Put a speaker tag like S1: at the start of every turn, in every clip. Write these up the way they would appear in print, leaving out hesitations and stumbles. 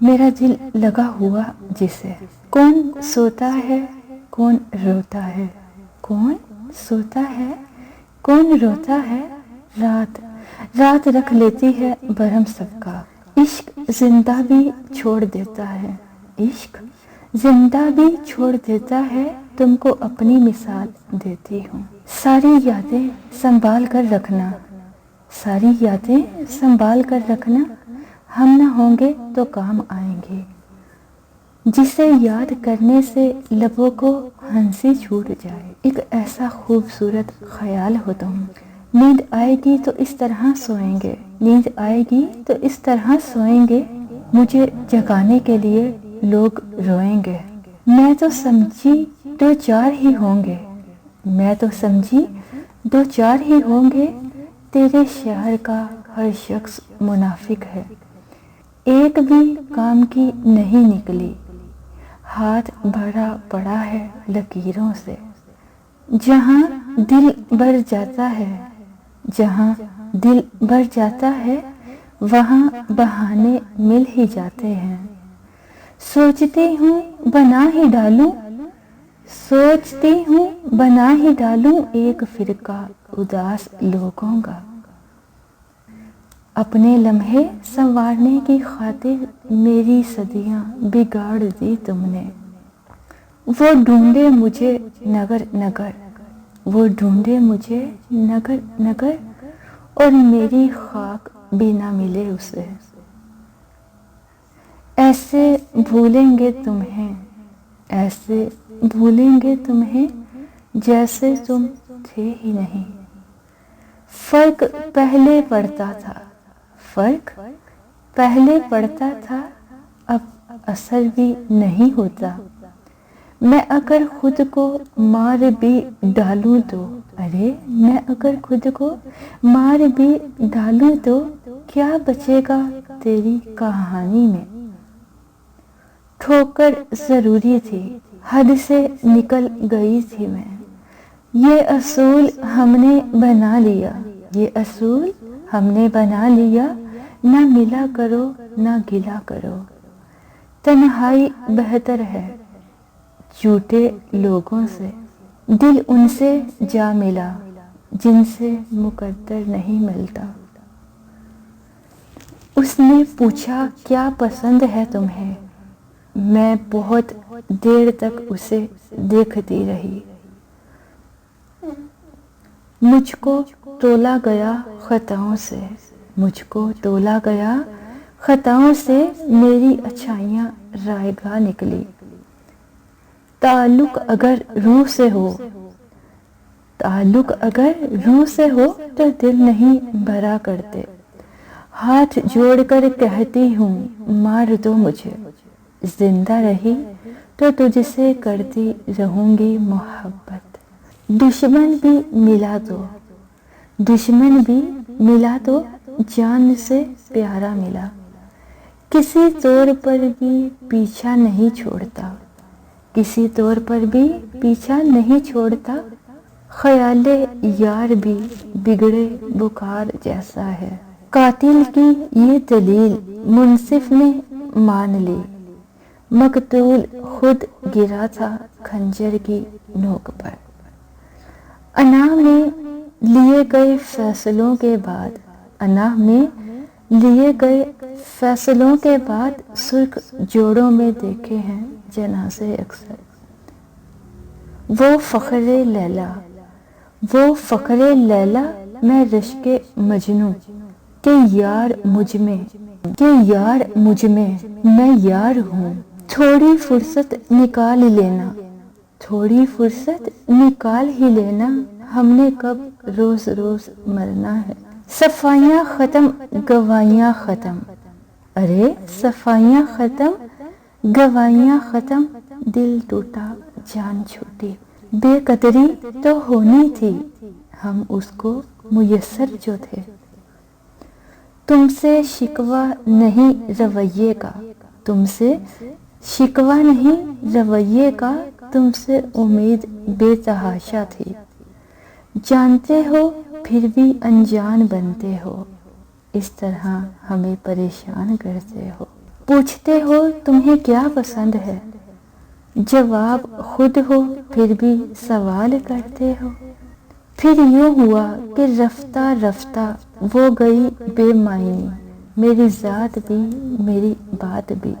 S1: میرا دل لگا ہوا جسے، کون سوتا ہے کون روتا ہے، کون سوتا ہے کون روتا ہے، رات رات رکھ لیتی ہے برہم سب کا، عشق زندہ بھی چھوڑ دیتا ہے، عشق زندہ بھی چھوڑ دیتا ہے، تم کو اپنی مثال دیتی ہوں، ساری یادیں سنبھال کر رکھنا، ساری یادیں سنبھال کر رکھنا، ہم نہ ہوں گے تو کام آئیں گے، جسے یاد کرنے سے لبوں کو ہنسی چھوٹ جائے، ایک ایسا خوبصورت خیال ہو تم، نیند آئے گی تو اس طرح سوئیں گے، نیند آئے گی تو اس طرح سوئیں گے، مجھے جگانے کے لیے لوگ روئیں گے، میں تو سمجھی دو چار ہی ہوں گے، میں تو سمجھی دو چار ہی ہوں گے، تیرے شہر کا ہر شخص منافق ہے، ایک بھی کام کی نہیں نکلی، ہاتھ بھرا پڑا ہے لکیروں سے، جہاں دل بھر جاتا ہے، جہاں دل بھر جاتا ہے، وہاں بہانے مل ہی جاتے ہیں، سوچتی ہوں بنا ہی ڈالوں، سوچتی ہوں بنا ہی ڈالوں ایک فرقہ اداس لوگوں کا، اپنے لمحے سنوارنے کی خاطر میری صدیاں بگاڑ دی تم نے، وہ ڈھونڈے مجھے نگر نگر، وہ ڈھونڈے مجھے نگر نگر، اور میری خاک بھی نہ ملے اسے، ایسے بھولیں گے تمہیں، ایسے بھولیں گے تمہیں، جیسے تم تھے ہی نہیں، فرق پہلے پڑتا تھا، فرق پہلے پڑتا تھا، اب اثر بھی نہیں ہوتا، میں اگر خود کو مار بھی ڈالوں تو، ارے میں اگر خود کو مار بھی ڈالوں تو کیا بچے گا تیری کہانی میں، ٹھوکر ضروری تھی، حد سے نکل گئی تھی میں، یہ اصول ہم نے بنا لیا، یہ اصول ہم نے بنا لیا، نہ ملا کرو نہ گلا کرو، تنہائی بہتر ہے جھوٹے لوگوں سے، دل ان سے جا ملا جن سے مقدر نہیں ملتا، اس نے پوچھا کیا پسند ہے تمہیں، میں بہت دیر تک اسے دیکھتی رہی، مجھ کو تولا گیا خطاؤں سے، مجھ کو تولا گیا خطاؤں سے، میری اچھائیاں رائگاں نکلی، تعلق اگر روح سے ہو، تعلق اگر روح سے ہو تو دل نہیں بھرا کرتے، ہاتھ جوڑ کر کہتی ہوں مار دو مجھے، زندہ رہی تو تجھ سے کرتی رہوں گی محبت، دشمن بھی ملا تو، دشمن بھی ملا تو جان سے پیارا ملا، کسی طور پر بھی پیچھا نہیں چھوڑتا، کسی طور پر بھی پیچھا نہیں چھوڑتا، خیال یار بھی بگڑے بخار جیسا ہے، قاتل کی یہ دلیل منصف نے مان لی، مقتول خود گرا تھا خنجر کی نوک پر، انا میں لیے گئے فیصلوں کے بعد، انا میں لیے گئے فیصلوں کے بعد، سرخ جوڑوں میں دیکھے ہیں جنازے اکثر، وہ فخر لیلا، وہ فخر لیلا، میں رشک مجنوں، کہ یار مجھ میں، کہ یار مجھ میں، میں یار ہوں، تھوڑی فرصت نکال لینا، تھوڑی فرصت نکال ہی لینا، ہم نے کب روز روز مرنا ہے، صفائیاں ختم گواہیاں ختم، ارے صفائیاں ختم گواہیاں ختم، دل ٹوٹا جان چھوٹی، بے قدری تو ہونی تھی، ہم اس کو میسر جو تھے، تم سے شکوہ نہیں رویے کا، تم سے شکوہ نہیں رویے کا، تم سے امید بے تحاشا تھی، جانتے ہو پھر بھی انجان بنتے ہو، اس طرح ہمیں پریشان کرتے ہو، پوچھتے ہو تمہیں کیا پسند ہے، جواب خود ہو پھر بھی سوال کرتے ہو۔ پھر یوں ہوا کہ رفتہ رفتہ وہ گئی بے معنی، میری ذات بھی میری بات بھی۔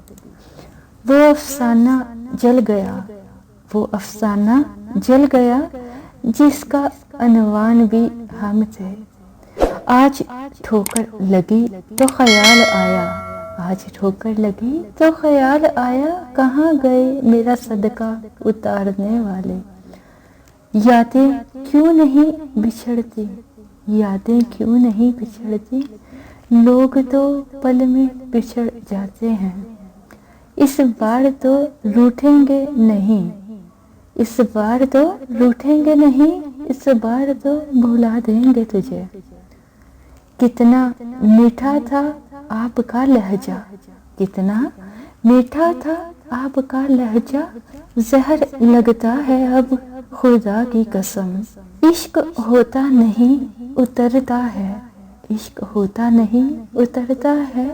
S1: وہ افسانہ جل گیا، وہ افسانہ جل گیا جس کا عنوان بھی ہم تھے۔ آج ٹھوکر لگی تو خیال آیا، آج ٹھوکر لگی تو خیال آیا، کہاں گئے میرا صدقہ اتارنے والے۔ یادیں کیوں نہیں بچھڑتی، یادیں کیوں نہیں بچھڑتی، لوگ تو پل میں بچھڑ جاتے ہیں۔ اس بار تو روٹھیں گے نہیں، اس بار تو روٹھیں گے نہیں، اس بار تو بھلا دیں گے تجھے۔ کتنا میٹھا تھا آپ کا لہجہ، کتنا میٹھا تھا آپ کا لہجہ، زہر لگتا ہے اب خدا کی قسم۔ عشق ہوتا نہیں اترتا ہے، عشق ہوتا نہیں اترتا ہے،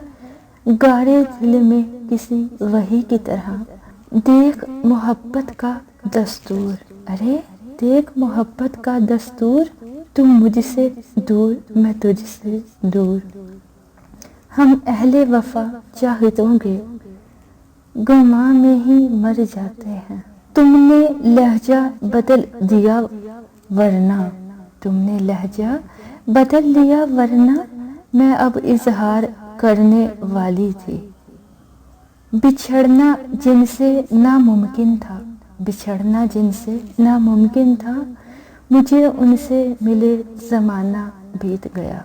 S1: گارے دل میں کسی وحی کی طرح۔ دیکھ محبت کا دستور، ارے دیکھ محبت کا دستور، تم مجھ سے دور میں تجھ سے دور۔ ہم اہل وفا چاہتوں گے گماں میں ہی مر جاتے ہیں۔ تم نے لہجہ بدل دیا ورنہ، تم نے لہجہ بدل دیا ورنہ، میں اب اظہار کرنے والی تھی۔ بچھڑنا جن سے ناممکن تھا، بچھڑنا جن سے ناممکن تھا، مجھے ان سے ملے زمانہ بیت گیا۔